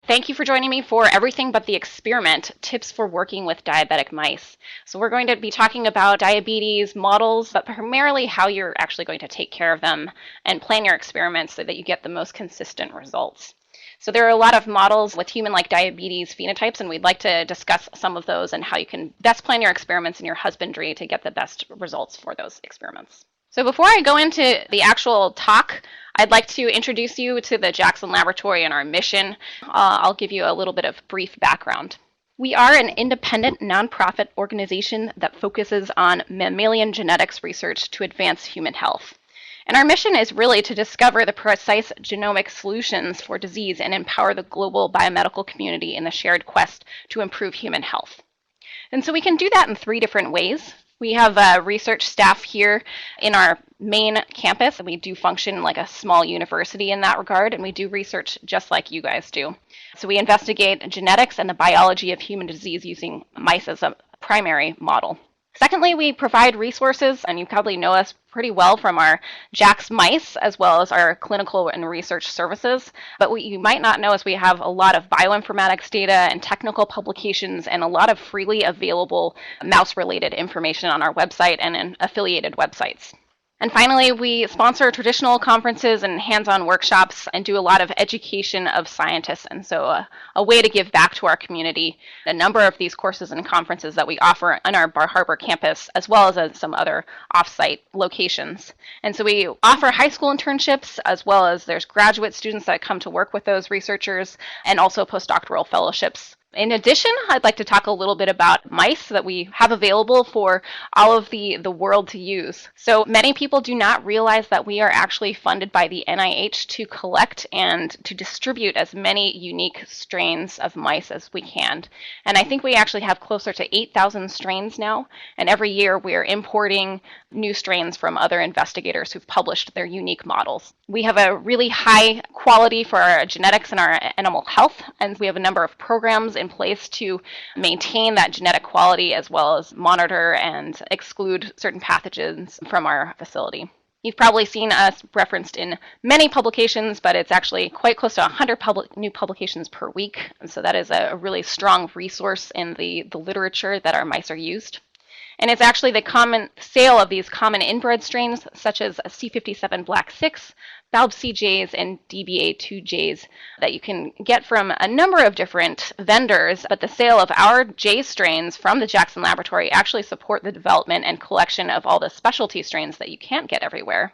Thank you for joining me for Everything But the Experiment, Tips for Working with Diabetic Mice. So we're going to be talking about diabetes models, but primarily how you're actually going to take care of them and plan your experiments so that you get the most consistent results. So there are a lot of models with human-like diabetes phenotypes, and we'd like to discuss some of those and how you can best plan your experiments in your husbandry to get the best results for those experiments. So before I go into the actual talk, I'd like to introduce you to the Jackson Laboratory and our mission. I'll give you a little bit of brief background. We are an independent nonprofit organization that focuses on mammalian genetics research to advance human health. And our mission is really to discover the precise genomic solutions for disease and empower the global biomedical community in the shared quest to improve human health. And so we can do that in three different ways. We have research staff here in our main campus, and we do function like a small university in that regard, and we do research just like you guys do. So we investigate genetics and the biology of human disease using mice as a primary model. Secondly, we provide resources, and you probably know us pretty well from our JAX mice as well as our clinical and research services. But what you might not know is we have a lot of bioinformatics data and technical publications and a lot of freely available mouse-related information on our website and in affiliated websites. And finally, we sponsor traditional conferences and hands-on workshops and do a lot of education of scientists. And so a way to give back to our community, a number of these courses and conferences that we offer on our Bar Harbor campus, as well as some other off-site locations. And so we offer high school internships, as well as there's graduate students that come to work with those researchers, and also postdoctoral fellowships. In addition, I'd like to talk a little bit about mice that we have available for all of the world to use. So many people do not realize that we are actually funded by the NIH to collect and to distribute as many unique strains of mice as we can. And I think we actually have closer to 8,000 strains now, and every year we're importing new strains from other investigators who've published their unique models. We have a really high quality for our genetics and our animal health, and we have a number of programs in place to maintain that genetic quality as well as monitor and exclude certain pathogens from our facility. You've probably seen us referenced in many publications, but it's actually quite close to 100 new publications per week. And so that is a really strong resource in the literature that our mice are used. And it's actually the common sale of these common inbred strains, such as C57 Black 6, Balb CJs, and DBA2Js, that you can get from a number of different vendors. But the sale of our J strains from the Jackson Laboratory actually support the development and collection of all the specialty strains that you can't get everywhere,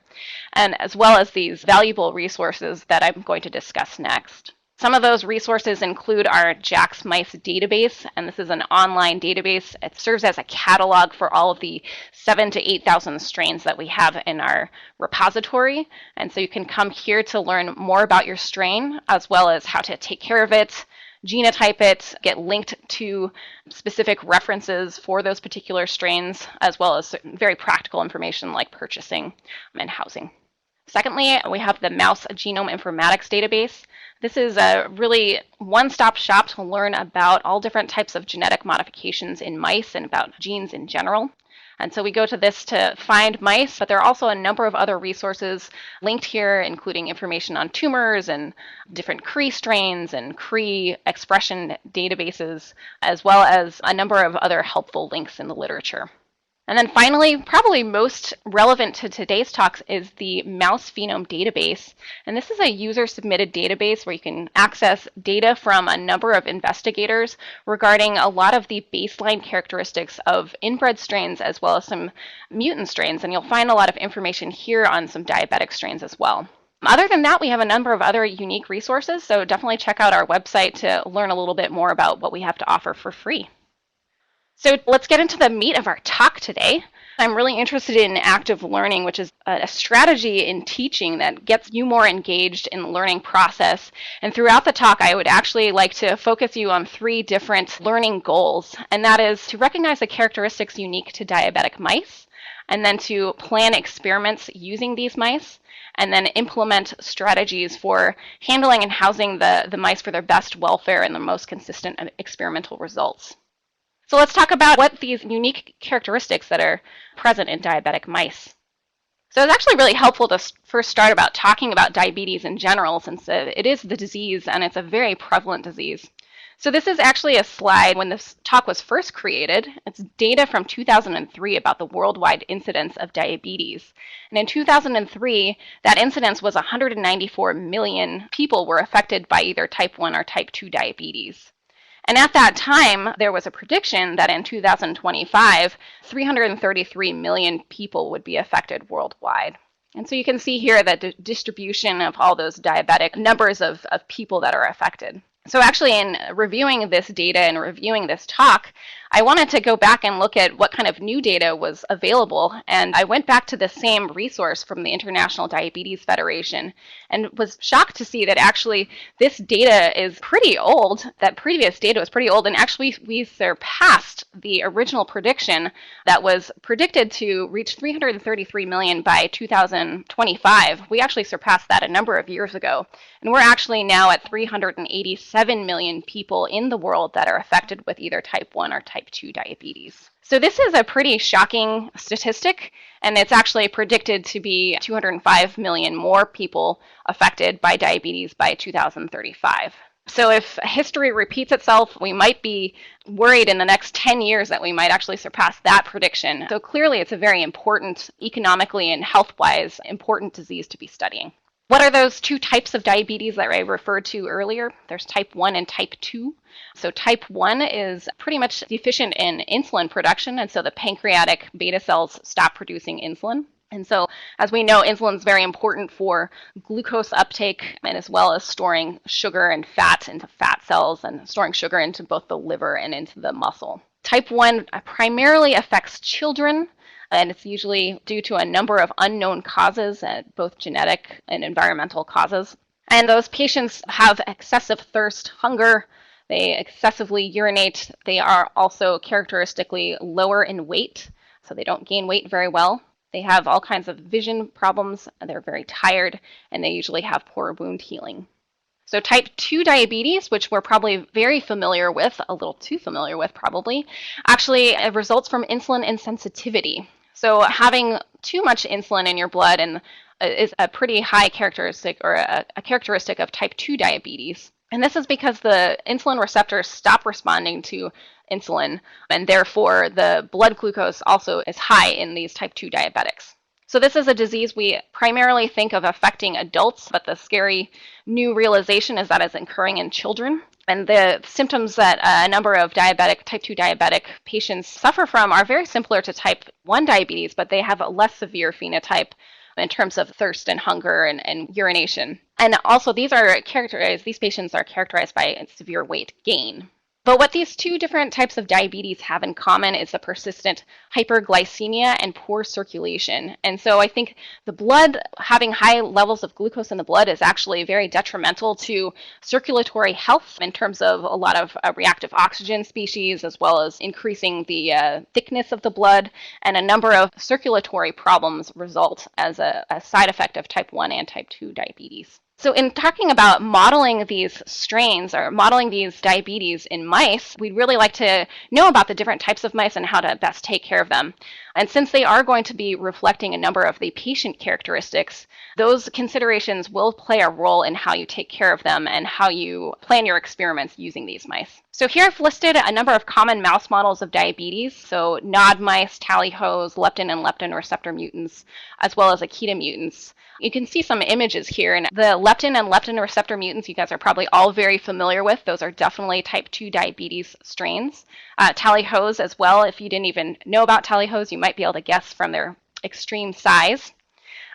and as well as these valuable resources that I'm going to discuss next. Some of those resources include our JAX mice database, and this is an online database. It serves as a catalog for all of the 7,000 to 8,000 strains that we have in our repository. And so you can come here to learn more about your strain, as well as how to take care of it, genotype it, get linked to specific references for those particular strains, as well as very practical information like purchasing and housing. Secondly, we have the Mouse Genome Informatics database. This is a really one-stop shop to learn about all different types of genetic modifications in mice and about genes in general. And so we go to this to find mice, but there are also a number of other resources linked here, including information on tumors and different Cree strains and Cree expression databases, as well as a number of other helpful links in the literature. And then finally, probably most relevant to today's talks is the Mouse Phenome Database. And this is a user-submitted database where you can access data from a number of investigators regarding a lot of the baseline characteristics of inbred strains as well as some mutant strains. And you'll find a lot of information here on some diabetic strains as well. Other than that, we have a number of other unique resources, so definitely check out our website to learn a little bit more about what we have to offer for free. So let's get into the meat of our talk today. I'm really interested in active learning, which is a strategy in teaching that gets you more engaged in the learning process. And throughout the talk, I would actually like to focus you on 3 different learning goals. And that is to recognize the characteristics unique to diabetic mice, and then to plan experiments using these mice, and then implement strategies for handling and housing the mice for their best welfare and the most consistent experimental results. So let's talk about what these unique characteristics that are present in diabetic mice. So it's actually really helpful to first start about talking about diabetes in general, since it is the disease and it's a very prevalent disease. So this is actually a slide when this talk was first created. It's data from 2003 about the worldwide incidence of diabetes. And in 2003, that incidence was 194 million people were affected by either type 1 or type 2 diabetes. And at that time, there was a prediction that in 2025, 333 million people would be affected worldwide. And so you can see here the distribution of all those diabetic numbers of people that are affected. So actually, in reviewing this data and reviewing this talk, I wanted to go back and look at what kind of new data was available. And I went back to the same resource from the International Diabetes Federation and was shocked to see that actually this data is pretty old. That previous data was pretty old. And actually, we surpassed the original prediction that was predicted to reach 333 million by 2025. We actually surpassed that a number of years ago. And we're actually now at 387 million people in the world that are affected with either type 1 or type 2 diabetes. So this is a pretty shocking statistic, and it's actually predicted to be 205 million more people affected by diabetes by 2035. So if history repeats itself, we might be worried in the next 10 years that we might actually surpass that prediction. So clearly it's a very important, economically and health-wise, important disease to be studying. What are those two types of diabetes that I referred to earlier? There's type 1 and type 2. So type 1 is pretty much deficient in insulin production, and so the pancreatic beta cells stop producing insulin. And so, as we know, insulin is very important for glucose uptake and as well as storing sugar and fat into fat cells and storing sugar into both the liver and into the muscle. Type 1 primarily affects children, and it's usually due to a number of unknown causes, both genetic and environmental causes. And those patients have excessive thirst, hunger, they excessively urinate. They are also characteristically lower in weight, so they don't gain weight very well. They have all kinds of vision problems, they're very tired, and they usually have poor wound healing. So type 2 diabetes, which we're probably very familiar with, a little too familiar with probably, actually results from insulin insensitivity. So having too much insulin in your blood is a pretty high characteristic, or a characteristic of type 2 diabetes. And this is because the insulin receptors stop responding to insulin, and therefore the blood glucose also is high in these type 2 diabetics. So this is a disease we primarily think of affecting adults, but the scary new realization is that it's occurring in children. And the symptoms that a number of type 2 diabetic patients suffer from are very similar to type 1 diabetes, but they have a less severe phenotype in terms of thirst and hunger and urination. And also these patients are characterized by severe weight gain. But what these two different types of diabetes have in common is the persistent hyperglycemia and poor circulation. And so I think the blood, having high levels of glucose in the blood, is actually very detrimental to circulatory health in terms of a lot of reactive oxygen species, as well as increasing the thickness of the blood, and a number of circulatory problems result as a side effect of type 1 and type 2 diabetes. So in talking about modeling these strains or modeling these diabetes in mice, we'd really like to know about the different types of mice and how to best take care of them. And since they are going to be reflecting a number of the patient characteristics, those considerations will play a role in how you take care of them and how you plan your experiments using these mice. So here I've listed a number of common mouse models of diabetes, so NOD mice, tally-hos, leptin and leptin receptor mutants, as well as Akita mutants. You can see some images here, and the leptin and leptin receptor mutants you guys are probably all very familiar with. Those are definitely type 2 diabetes strains. Tally-hos as well, if you didn't even know about tally-hos, you might be able to guess from their extreme size.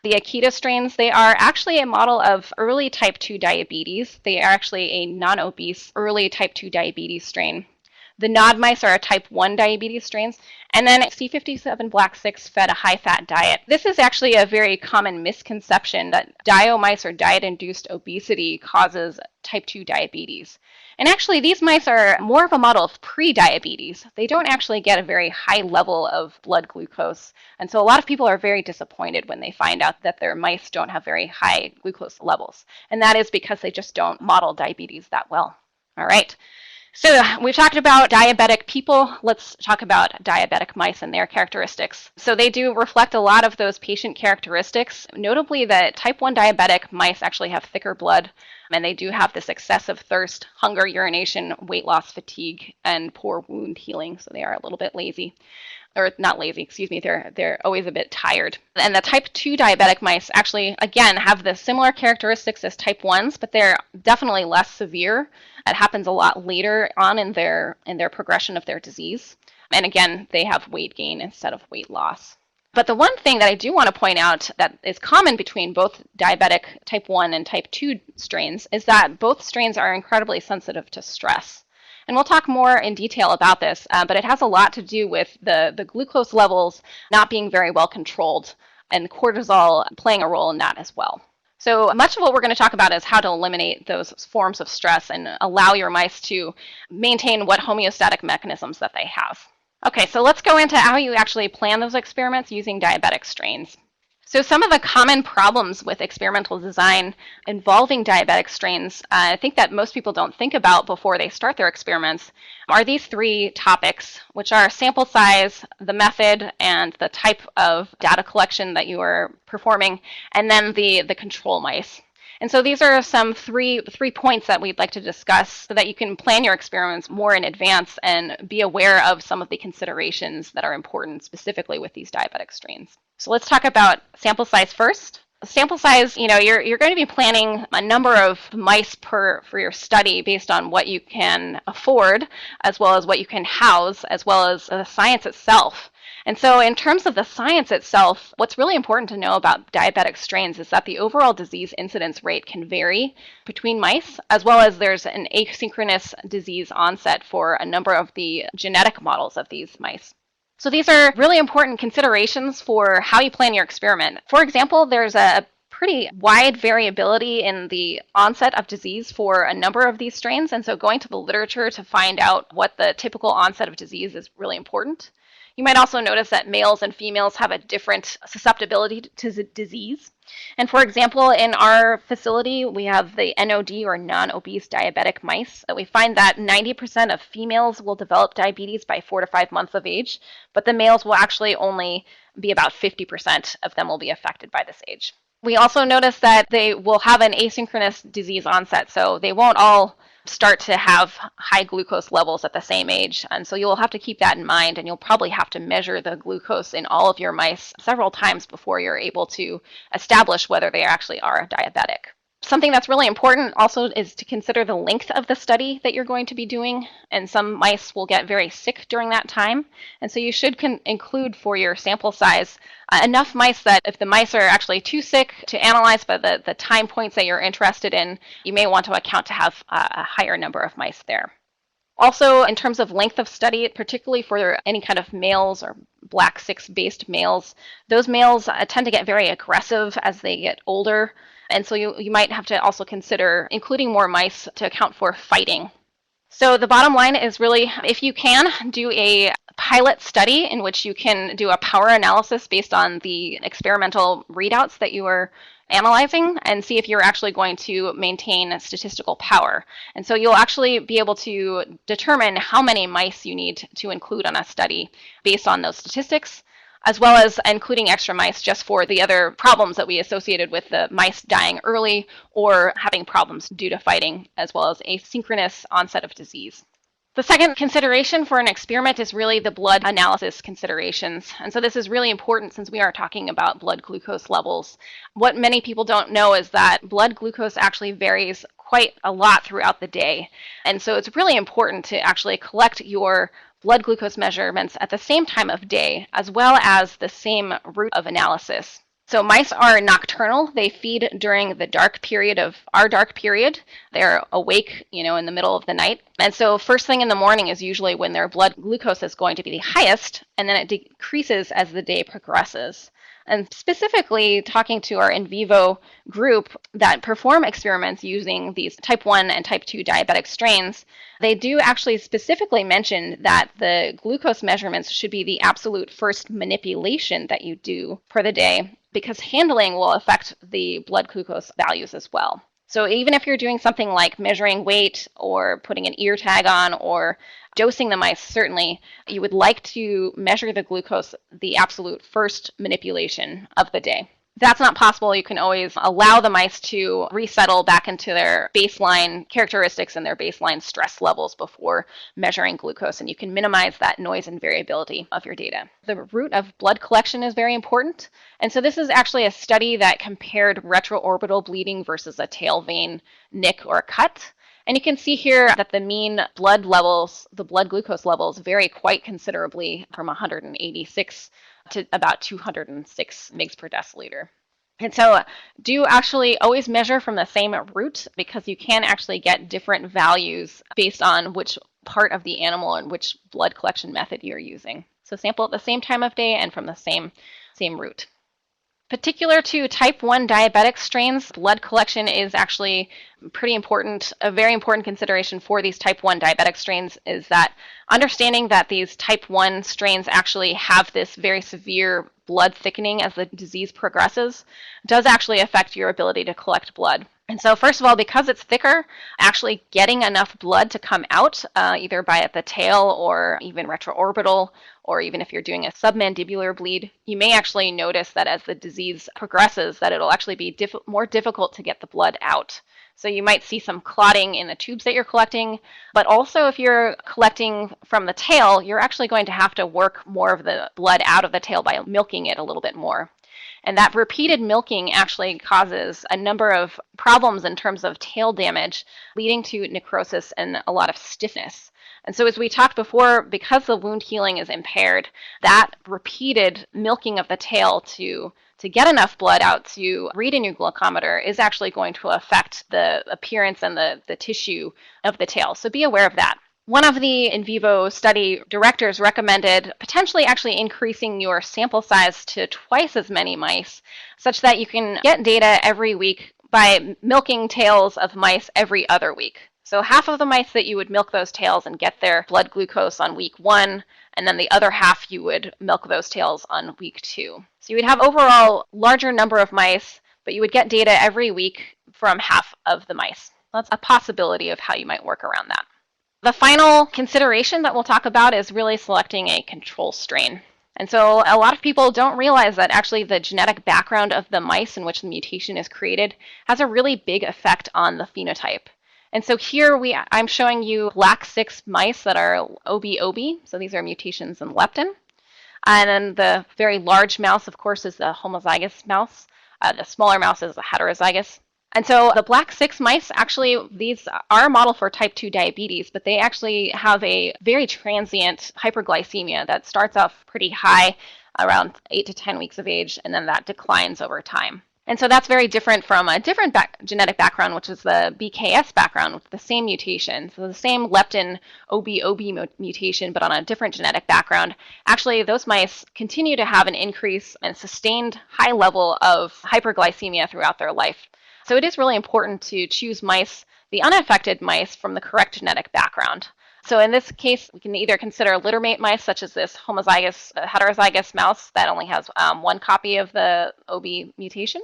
The Akita strains, they are actually a model of early type 2 diabetes. They are actually a non-obese early type 2 diabetes strain. The NOD mice are a type 1 diabetes strains. And then C57 Black 6 fed a high-fat diet. This is actually a very common misconception that DIO mice or diet-induced obesity causes type 2 diabetes. And actually, these mice are more of a model of pre-diabetes. They don't actually get a very high level of blood glucose. And so a lot of people are very disappointed when they find out that their mice don't have very high glucose levels. And that is because they just don't model diabetes that well. All right. So we've talked about diabetic people. Let's talk about diabetic mice and their characteristics. So they do reflect a lot of those patient characteristics, notably that type 1 diabetic mice actually have thicker blood, and they do have this excessive thirst, hunger, urination, weight loss, fatigue, and poor wound healing. So they are a little bit lazy. Or not lazy, excuse me, they're always a bit tired. And the type 2 diabetic mice actually, again, have the similar characteristics as type 1s, but they're definitely less severe. It happens a lot later on in their progression of their disease. And again, they have weight gain instead of weight loss. But the one thing that I do want to point out that is common between both diabetic type 1 and type 2 strains is that both strains are incredibly sensitive to stress. And we'll talk more in detail about this, but it has a lot to do with the glucose levels not being very well controlled and cortisol playing a role in that as well. So much of what we're going to talk about is how to eliminate those forms of stress and allow your mice to maintain what homeostatic mechanisms that they have. Okay, so let's go into how you actually plan those experiments using diabetic strains. So some of the common problems with experimental design involving diabetic strains, I think that most people don't think about before they start their experiments, are these three topics, which are sample size, the method, and the type of data collection that you are performing, and then the control mice. And so these are some three points that we'd like to discuss so that you can plan your experiments more in advance and be aware of some of the considerations that are important specifically with these diabetic strains. So let's talk about sample size first. Sample size, you're going to be planning a number of mice for your study based on what you can afford, as well as what you can house, as well as the science itself. And so in terms of the science itself, what's really important to know about diabetic strains is that the overall disease incidence rate can vary between mice, as well as there's an asynchronous disease onset for a number of the genetic models of these mice. So these are really important considerations for how you plan your experiment. For example, there's a pretty wide variability in the onset of disease for a number of these strains, and so going to the literature to find out what the typical onset of disease is really important. You might also notice that males and females have a different susceptibility to disease. And for example, in our facility, we have the NOD or non-obese diabetic mice. We find that 90% of females will develop diabetes by 4 to 5 months of age, but the males will actually only be about 50% of them will be affected by this age. We also notice that they will have an asynchronous disease onset, so they won't all start to have high glucose levels at the same age. And so you'll have to keep that in mind, and you'll probably have to measure the glucose in all of your mice several times before you're able to establish whether they actually are diabetic. Something that's really important also is to consider the length of the study that you're going to be doing, and some mice will get very sick during that time. And so you should include for your sample size enough mice that if the mice are actually too sick to analyze by the time points that you're interested in, you may want to account to have a higher number of mice there. Also, in terms of length of study, particularly for any kind of males or Black 6-based males, those males tend to get very aggressive as they get older. And so you might have to also consider including more mice to account for fighting. So the bottom line is really, if you can, do a pilot study in which you can do a power analysis based on the experimental readouts that you are analyzing and see if you're actually going to maintain statistical power. And so you'll actually be able to determine how many mice you need to include on a study based on those statistics, as well as including extra mice just for the other problems that we associated with the mice dying early or having problems due to fighting, as well as asynchronous onset of disease. The second consideration for an experiment is really the blood analysis considerations. And so this is really important since we are talking about blood glucose levels. What many people don't know is that blood glucose actually varies quite a lot throughout the day. And so it's really important to actually collect your blood glucose measurements at the same time of day, as well as the same route of analysis. So mice are nocturnal. They feed during the dark period of our dark period. They're awake, in the middle of the night. And so first thing in the morning is usually when their blood glucose is going to be the highest, and then it decreases as the day progresses. And specifically talking to our in vivo group that perform experiments using these type 1 and type 2 diabetic strains, they do actually specifically mention that the glucose measurements should be the absolute first manipulation that you do for the day, because handling will affect the blood glucose values as well. So even if you're doing something like measuring weight or putting an ear tag on or dosing the mice, certainly you would like to measure the glucose the absolute first manipulation of the day. If that's not possible, you can always allow the mice to resettle back into their baseline characteristics and their baseline stress levels before measuring glucose, and you can minimize that noise and variability of your data. The route of blood collection is very important, and so this is actually a study that compared retroorbital bleeding versus a tail vein nick or cut. And you can see here that the mean blood levels, the blood glucose levels, vary quite considerably from 186 to about 206 mg per deciliter. And so do actually always measure from the same route, because you can actually get different values based on which part of the animal and which blood collection method you're using. So sample at the same time of day and from the same route. Particular to type 1 diabetic strains, blood collection is actually pretty important. A very important consideration for these type 1 diabetic strains is that understanding that these type 1 strains actually have this very severe blood thickening as the disease progresses does actually affect your ability to collect blood. And so first of all, because it's thicker, actually getting enough blood to come out, either by at the tail or even retroorbital, or even if you're doing a submandibular bleed, you may actually notice that as the disease progresses that it'll actually be more difficult to get the blood out. So you might see some clotting in the tubes that you're collecting, but also if you're collecting from the tail, you're actually going to have to work more of the blood out of the tail by milking it a little bit more. And that repeated milking actually causes a number of problems in terms of tail damage, leading to necrosis and a lot of stiffness. And so as we talked before, because the wound healing is impaired, that repeated milking of the tail to get enough blood out to read in your glucometer is actually going to affect the appearance and the tissue of the tail. So be aware of that. One of the in vivo study directors recommended potentially actually increasing your sample size to twice as many mice, such that you can get data every week by milking tails of mice every other week. So half of the mice that you would milk those tails and get their blood glucose on week 1, and then the other half you would milk those tails on week 2. So you would have overall larger number of mice, but you would get data every week from half of the mice. That's a possibility of how you might work around that. The final consideration that we'll talk about is really selecting a control strain. And so a lot of people don't realize that actually the genetic background of the mice in which the mutation is created has a really big effect on the phenotype. And so here I'm showing you black 6 mice that are OB-OB, so these are mutations in leptin. And then the very large mouse, of course, is the homozygous mouse. The smaller mouse is the heterozygous. And so the black 6 mice, actually, these are a model for type 2 diabetes, but they actually have a very transient hyperglycemia that starts off pretty high around 8 to 10 weeks of age, and then that declines over time. And so that's very different from a different genetic background, which is the BKS background with the same mutation. So the same leptin OB-OB mutation, but on a different genetic background. Actually, those mice continue to have an increase and sustained high level of hyperglycemia throughout their life. So it is really important to choose mice, the unaffected mice, from the correct genetic background. So in this case, we can either consider littermate mice, such as this homozygous heterozygous mouse that only has one copy of the OB mutation,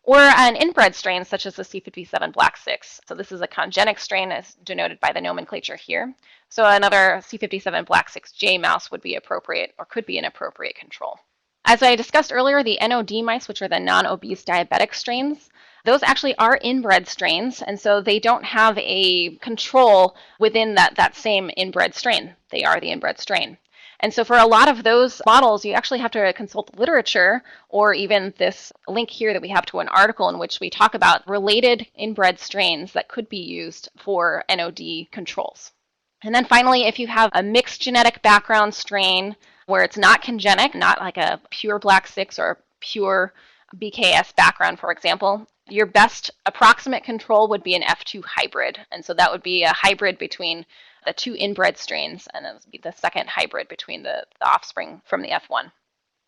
or an inbred strain such as the C57 black 6. So this is a congenic strain as denoted by the nomenclature here. So another C57 black 6J mouse would be appropriate or could be an appropriate control. As I discussed earlier, the NOD mice, which are the non-obese diabetic strains, those actually are inbred strains, and so they don't have a control within that same inbred strain. They are the inbred strain. And so for a lot of those models, you actually have to consult the literature, or even this link here that we have to an article in which we talk about related inbred strains that could be used for NOD controls. And then finally, if you have a mixed genetic background strain where it's not congenic, not like a pure black 6 or pure BKS background, for example, your best approximate control would be an F2 hybrid. And so that would be a hybrid between the 2 inbred strains, and it would be the second hybrid between the offspring from the F1.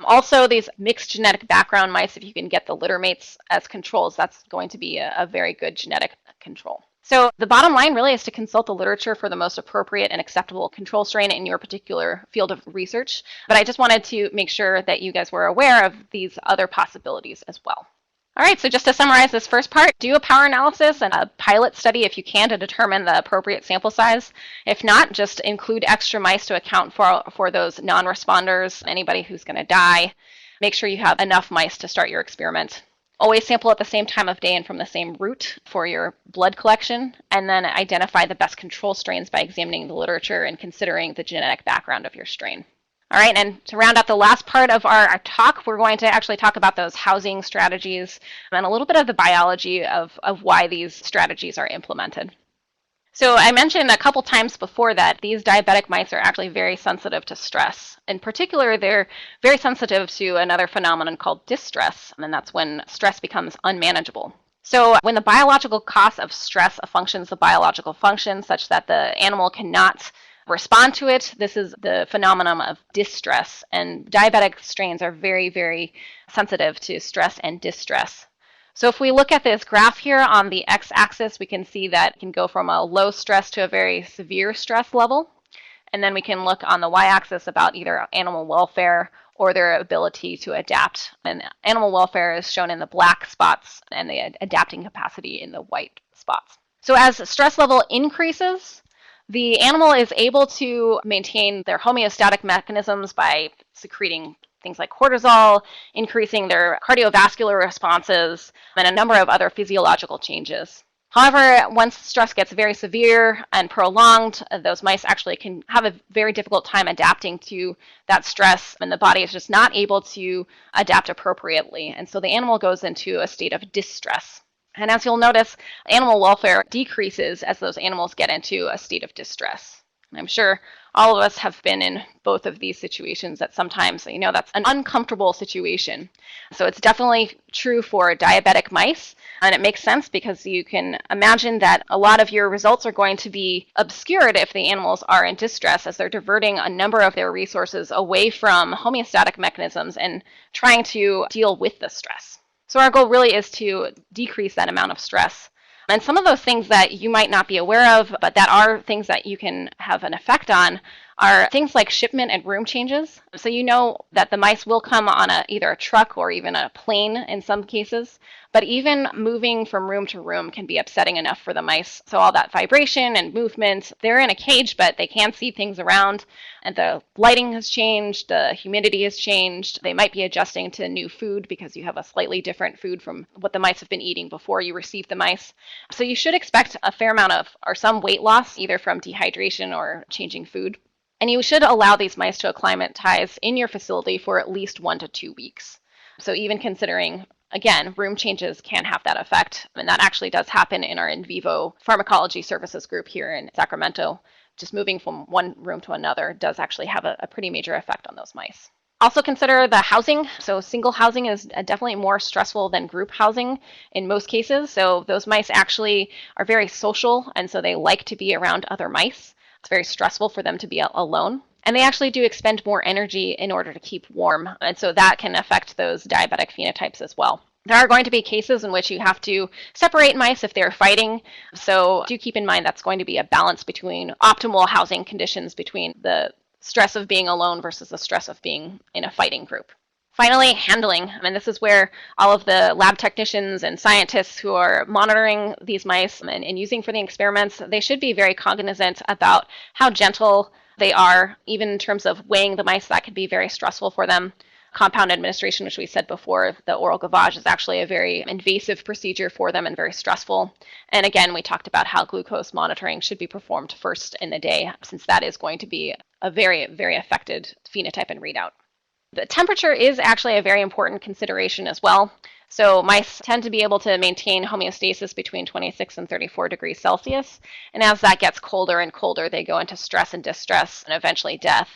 Also, these mixed genetic background mice, if you can get the littermates as controls, that's going to be a very good genetic control. So the bottom line really is to consult the literature for the most appropriate and acceptable control strain in your particular field of research. But I just wanted to make sure that you guys were aware of these other possibilities as well. All right, so just to summarize this first part, do a power analysis and a pilot study if you can to determine the appropriate sample size. If not, just include extra mice to account for those non-responders, anybody who's going to die. Make sure you have enough mice to start your experiment. Always sample at the same time of day and from the same route for your blood collection, and then identify the best control strains by examining the literature and considering the genetic background of your strain. All right, and to round out the last part of our talk, we're going to actually talk about those housing strategies and a little bit of the biology of why these strategies are implemented. So I mentioned a couple times before that these diabetic mice are actually very sensitive to stress. In particular, they're very sensitive to another phenomenon called distress, and that's when stress becomes unmanageable. So when the biological cause of stress functions the biological function such that the animal cannot respond to it, this is the phenomenon of distress. And diabetic strains are very, very sensitive to stress and distress. So if we look at this graph here on the x-axis, we can see that it can go from a low stress to a very severe stress level. And then we can look on the y-axis about either animal welfare or their ability to adapt. And animal welfare is shown in the black spots and the adapting capacity in the white spots. So as stress level increases, the animal is able to maintain their homeostatic mechanisms by secreting things like cortisol, increasing their cardiovascular responses, and a number of other physiological changes. However, once stress gets very severe and prolonged, those mice actually can have a very difficult time adapting to that stress, and the body is just not able to adapt appropriately. And so the animal goes into a state of distress. And as you'll notice, animal welfare decreases as those animals get into a state of distress. And I'm sure all of us have been in both of these situations that sometimes, that's an uncomfortable situation. So it's definitely true for diabetic mice. And it makes sense because you can imagine that a lot of your results are going to be obscured if the animals are in distress, as they're diverting a number of their resources away from homeostatic mechanisms and trying to deal with the stress. So our goal really is to decrease that amount of stress. And some of those things that you might not be aware of, but that are things that you can have an effect on, are things like shipment and room changes. So you know that the mice will come on either a truck or even a plane in some cases, but even moving from room to room can be upsetting enough for the mice. So all that vibration and movement, they're in a cage, but they can see things around, and the lighting has changed, the humidity has changed. They might be adjusting to new food because you have a slightly different food from what the mice have been eating before you receive the mice. So you should expect a fair amount of, or some weight loss, either from dehydration or changing food. And you should allow these mice to acclimatize in your facility for at least 1 to 2 weeks. So even considering, again, room changes can have that effect. And that actually does happen in our in vivo pharmacology services group here in Sacramento. Just moving from one room to another does actually have a pretty major effect on those mice. Also consider the housing. So single housing is definitely more stressful than group housing in most cases. So those mice actually are very social, and so they like to be around other mice. It's very stressful for them to be alone. And they actually do expend more energy in order to keep warm. And so that can affect those diabetic phenotypes as well. There are going to be cases in which you have to separate mice if they're fighting. So do keep in mind that's going to be a balance between optimal housing conditions between the stress of being alone versus the stress of being in a fighting group. Finally, handling. This is where all of the lab technicians and scientists who are monitoring these mice and using for the experiments, they should be very cognizant about how gentle they are, even in terms of weighing the mice. That could be very stressful for them. Compound administration, which we said before, the oral gavage is actually a very invasive procedure for them and very stressful. And again, we talked about how glucose monitoring should be performed first in the day, since that is going to be a very, very affected phenotype and readout. The temperature is actually a very important consideration as well. So mice tend to be able to maintain homeostasis between 26 and 34 degrees Celsius. And as that gets colder and colder, they go into stress and distress and eventually death.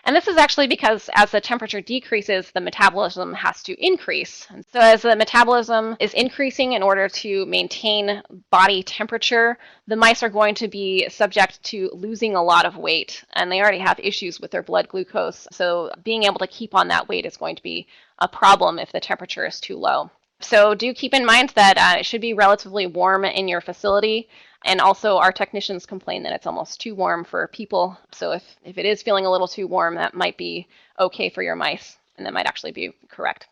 And this is actually because as the temperature decreases, the metabolism has to increase. And so as the metabolism is increasing in order to maintain body temperature, the mice are going to be subject to losing a lot of weight. And they already have issues with their blood glucose. So being able to keep on that weight is going to be a problem if the temperature is too low. So do keep in mind that it should be relatively warm in your facility. And also our technicians complain that it's almost too warm for people. So if it is feeling a little too warm, that might be okay for your mice, and that might actually be correct.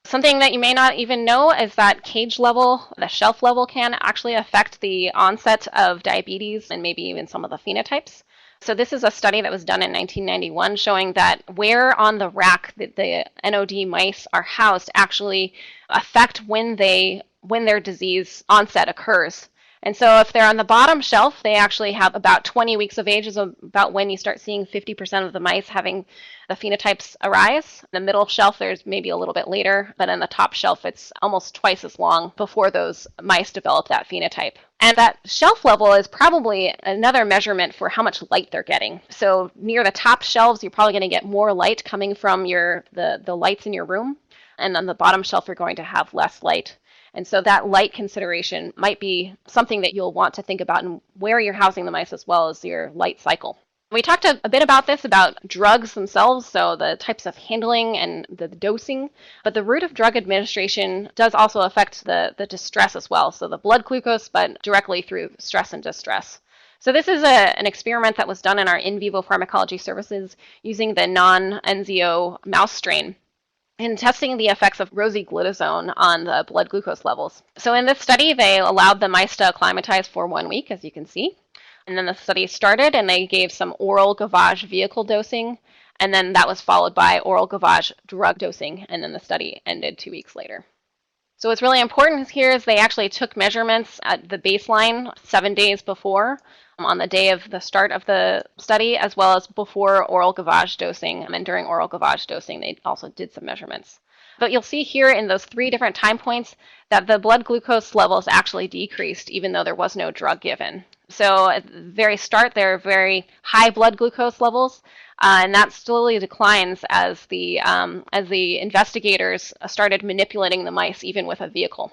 Something that you may not even know is that cage level, the shelf level, can actually affect the onset of diabetes and maybe even some of the phenotypes. So this is a study that was done in 1991 showing that where on the rack the NOD mice are housed actually affect when their disease onset occurs. And so if they're on the bottom shelf, they actually have about 20 weeks of age is about when you start seeing 50% of the mice having the phenotypes arise. The middle shelf, there's maybe a little bit later, but in the top shelf, it's almost twice as long before those mice develop that phenotype. And that shelf level is probably another measurement for how much light they're getting. So near the top shelves, you're probably going to get more light coming from the lights in your room. And on the bottom shelf, you're going to have less light. And so that light consideration might be something that you'll want to think about in where you're housing the mice as well as your light cycle. We talked a bit about this, about drugs themselves, so the types of handling and the dosing, but the route of drug administration does also affect the distress as well, so the blood glucose, but directly through stress and distress. So this is an experiment that was done in our in vivo pharmacology services using the non-NZO mouse strain in testing the effects of rosiglitazone on the blood glucose levels. So in this study, they allowed the mice to acclimatize for 1 week, as you can see. And then the study started, and they gave some oral gavage vehicle dosing, and then that was followed by oral gavage drug dosing, and then the study ended 2 weeks later. So what's really important here is they actually took measurements at the baseline 7 days before, on the day of the start of the study, as well as before oral gavage dosing. And during oral gavage dosing, they also did some measurements. But you'll see here in those 3 different time points that the blood glucose levels actually decreased, even though there was no drug given. So at the very start, there are very high blood glucose levels, and that slowly declines as the investigators started manipulating the mice, even with a vehicle.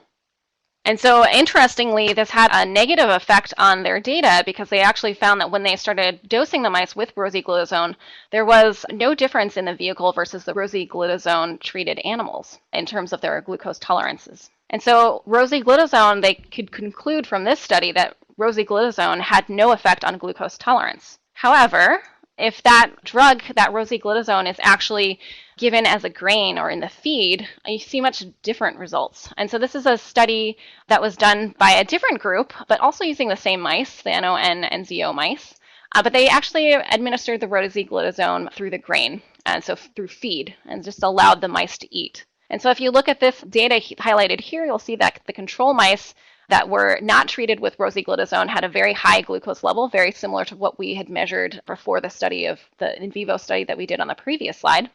And so interestingly, this had a negative effect on their data because they actually found that when they started dosing the mice with rosiglitazone, there was no difference in the vehicle versus the rosiglitazone treated animals in terms of their glucose tolerances. And so rosiglitazone, they could conclude from this study that rosiglitazone had no effect on glucose tolerance. However, if that drug, that rosiglitazone, is actually given as a grain or in the feed, you see much different results. And so this is a study that was done by a different group, but also using the same mice, the NON-NZO mice. But they actually administered the rosiglitazone through the grain, and so through feed, and just allowed the mice to eat. And so if you look at this data highlighted here, you'll see that the control mice that were not treated with rosiglitazone had a very high glucose level, very similar to what we had measured before the study of the in vivo study that we did on the previous slide.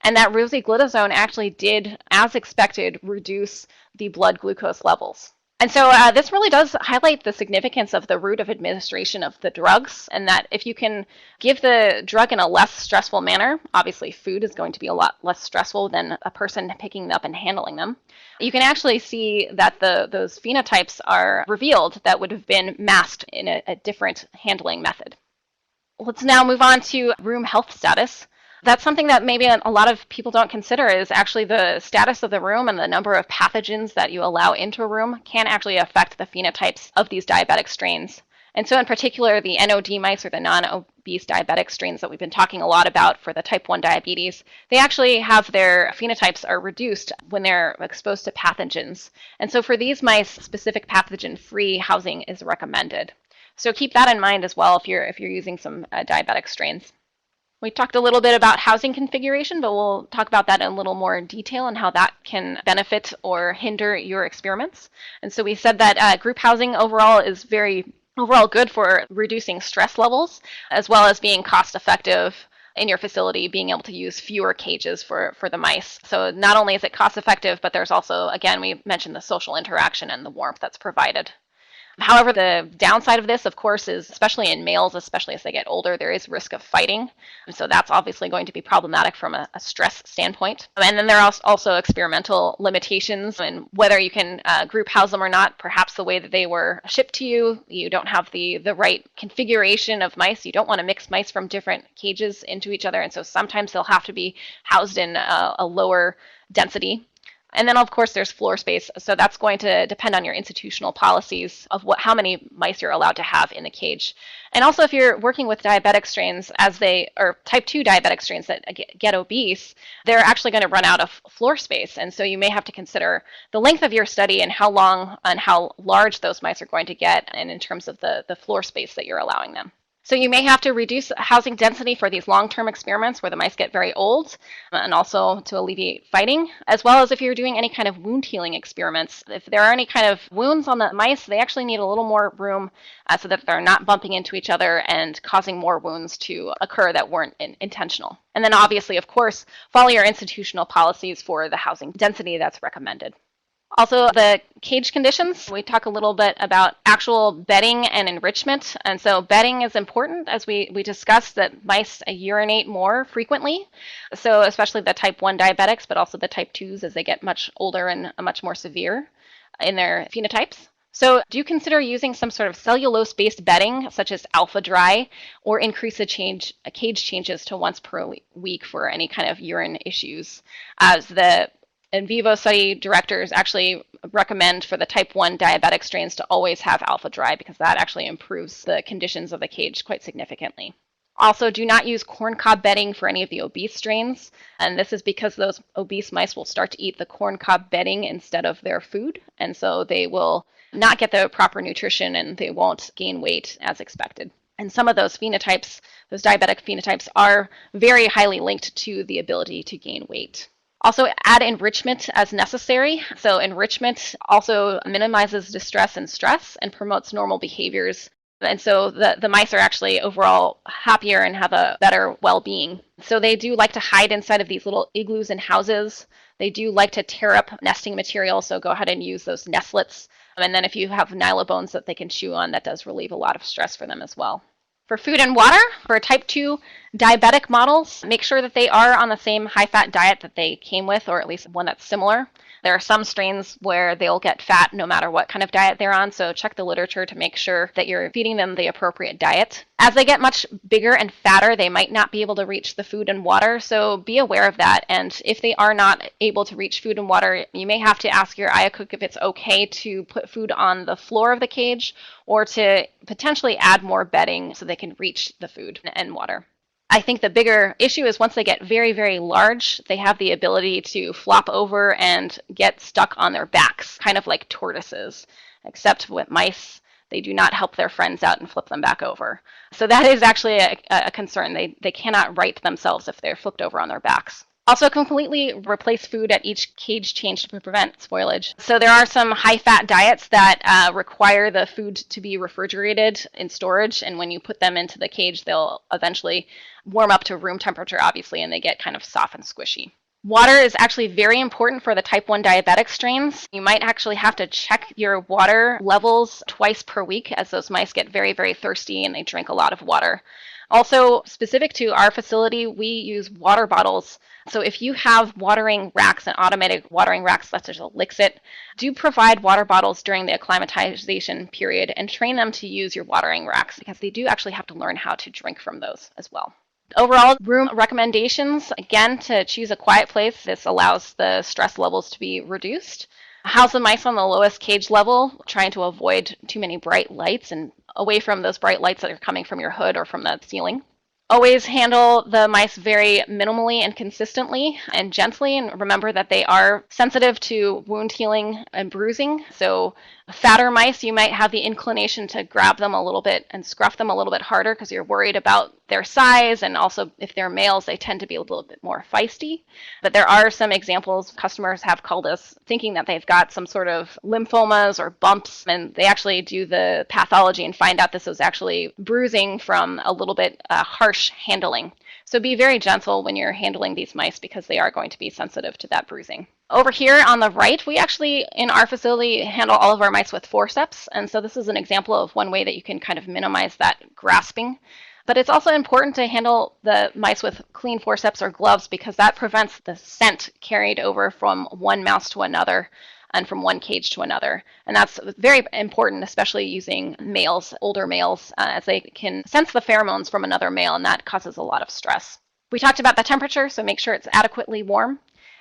And that rosiglitazone actually did, as expected, reduce the blood glucose levels. And so this really does highlight the significance of the route of administration of the drugs, and that if you can give the drug in a less stressful manner, obviously food is going to be a lot less stressful than a person picking them up and handling them, you can actually see that those phenotypes are revealed that would have been masked in a different handling method. Let's now move on to room health status. That's something that maybe a lot of people don't consider, is actually the status of the room and the number of pathogens that you allow into a room can actually affect the phenotypes of these diabetic strains. And so in particular, the NOD mice, or the non-obese diabetic strains that we've been talking a lot about for the type 1 diabetes, they actually have their phenotypes are reduced when they're exposed to pathogens. And so for these mice, specific pathogen-free housing is recommended. So keep that in mind as well if you're using some diabetic strains. We talked a little bit about housing configuration, but we'll talk about that in a little more detail and how that can benefit or hinder your experiments. And so we said that group housing overall is overall good for reducing stress levels, as well as being cost effective in your facility, being able to use fewer cages for the mice. So not only is it cost effective, but there's also, again, we mentioned the social interaction and the warmth that's provided. However, the downside of this, of course, is especially in males, especially as they get older, there is risk of fighting. And so that's obviously going to be problematic from a stress standpoint. And then there are also experimental limitations in whether you can group house them or not. Perhaps the way that they were shipped to you, you don't have the right configuration of mice. You don't want to mix mice from different cages into each other. And so sometimes they'll have to be housed in a lower density. And then, of course, there's floor space. So that's going to depend on your institutional policies of how many mice you're allowed to have in the cage. And also, if you're working with diabetic strains or type 2 diabetic strains that get obese, they're actually going to run out of floor space. And so you may have to consider the length of your study and how long and how large those mice are going to get, and in terms of the floor space that you're allowing them. So you may have to reduce housing density for these long-term experiments where the mice get very old, and also to alleviate fighting, as well as if you're doing any kind of wound healing experiments. If there are any kind of wounds on the mice, they actually need a little more room so that they're not bumping into each other and causing more wounds to occur that weren't intentional. And then obviously, of course, follow your institutional policies for the housing density that's recommended. Also, the cage conditions. We talk a little bit about actual bedding and enrichment. And so bedding is important, as we discussed that mice urinate more frequently. So especially the type 1 diabetics, but also the type 2s as they get much older and much more severe in their phenotypes. So do you consider using some sort of cellulose-based bedding, such as Alpha Dry, or increase the cage changes to once per week for any kind of urine issues? As the in vivo study directors actually recommend for the type 1 diabetic strains to always have Alpha Dry, because that actually improves the conditions of the cage quite significantly. Also, do not use corncob bedding for any of the obese strains, and this is because those obese mice will start to eat the corncob bedding instead of their food, and so they will not get the proper nutrition and they won't gain weight as expected. And some of those phenotypes, those diabetic phenotypes, are very highly linked to the ability to gain weight. Also, add enrichment as necessary. So enrichment also minimizes distress and stress and promotes normal behaviors. And so the mice are actually overall happier and have a better well-being. So they do like to hide inside of these little igloos and houses. They do like to tear up nesting material, so go ahead and use those nestlets. And then if you have nylobones that they can chew on, that does relieve a lot of stress for them as well. For food and water, for type 2 diabetic models, make sure that they are on the same high-fat diet that they came with, or at least one that's similar. There are some strains where they'll get fat no matter what kind of diet they're on, so check the literature to make sure that you're feeding them the appropriate diet. As they get much bigger and fatter, they might not be able to reach the food and water, so be aware of that. And if they are not able to reach food and water, you may have to ask your ayah cook if it's okay to put food on the floor of the cage or to potentially add more bedding so they can reach the food and water. I think the bigger issue is once they get very, very large, they have the ability to flop over and get stuck on their backs, kind of like tortoises, except with mice. They do not help their friends out and flip them back over. So that is actually a concern. They cannot right themselves if they're flipped over on their backs. Also, completely replace food at each cage change to prevent spoilage. So there are some high-fat diets that require the food to be refrigerated in storage, and when you put them into the cage, they'll eventually warm up to room temperature, obviously, and they get kind of soft and squishy. Water is actually very important for the type 1 diabetic strains. You might actually have to check your water levels twice per week, as those mice get very, very thirsty and they drink a lot of water. Also, specific to our facility, we use water bottles. So if you have watering racks and automatic watering racks, such as a Lixit, do provide water bottles during the acclimatization period and train them to use your watering racks, because they do actually have to learn how to drink from those as well. Overall, room recommendations, again, to choose a quiet place. This allows the stress levels to be reduced. House the mice on the lowest cage level, trying to avoid too many bright lights and away from those bright lights that are coming from your hood or from the ceiling. Always handle the mice very minimally and consistently and gently, and remember that they are sensitive to wound healing and bruising. So fatter mice, you might have the inclination to grab them a little bit and scruff them a little bit harder because you're worried about their size, and also if they're males, they tend to be a little bit more feisty. But there are some examples customers have called us thinking that they've got some sort of lymphomas or bumps, and they actually do the pathology and find out this was actually bruising from a little bit harsh handling. So be very gentle when you're handling these mice, because they are going to be sensitive to that bruising. Over here on the right, we actually, in our facility, handle all of our mice with forceps. And so this is an example of one way that you can kind of minimize that grasping. But it's also important to handle the mice with clean forceps or gloves, because that prevents the scent carried over from one mouse to another and from one cage to another. And that's very important, especially using males, older males, as they can sense the pheromones from another male, and that causes a lot of stress. We talked about the temperature, so make sure it's adequately warm.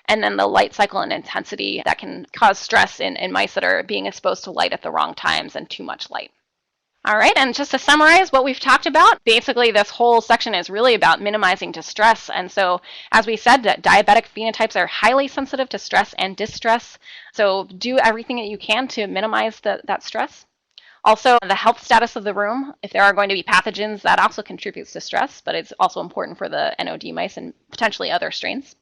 and then the light cycle and intensity that can cause stress in mice that are being exposed to light at the wrong times and too much light. All right, and just to summarize what we've talked about, basically this whole section is really about minimizing distress. And so, as we said, that diabetic phenotypes are highly sensitive to stress and distress. So do everything that you can to minimize that stress. Also, the health status of the room. If there are going to be pathogens, that also contributes to stress, but it's also important for the NOD mice and potentially other strains.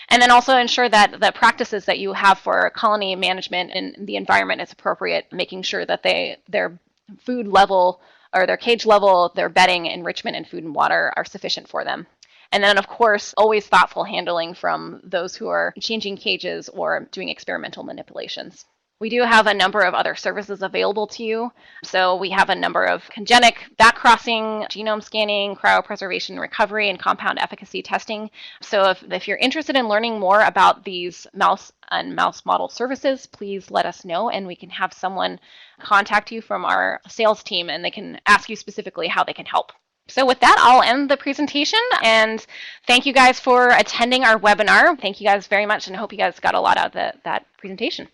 And then also ensure that the practices that you have for colony management and the environment is appropriate, making sure that their food level or their cage level, their bedding, enrichment, and food and water are sufficient for them. And then, of course, always thoughtful handling from those who are changing cages or doing experimental manipulations. We do have a number of other services available to you. So we have a number of congenic backcrossing, genome scanning, cryopreservation recovery, and compound efficacy testing. So if you're interested in learning more about these mouse and mouse model services, please let us know and we can have someone contact you from our sales team and they can ask you specifically how they can help. So with that, I'll end the presentation and thank you guys for attending our webinar. Thank you guys very much and I hope you guys got a lot out of that presentation.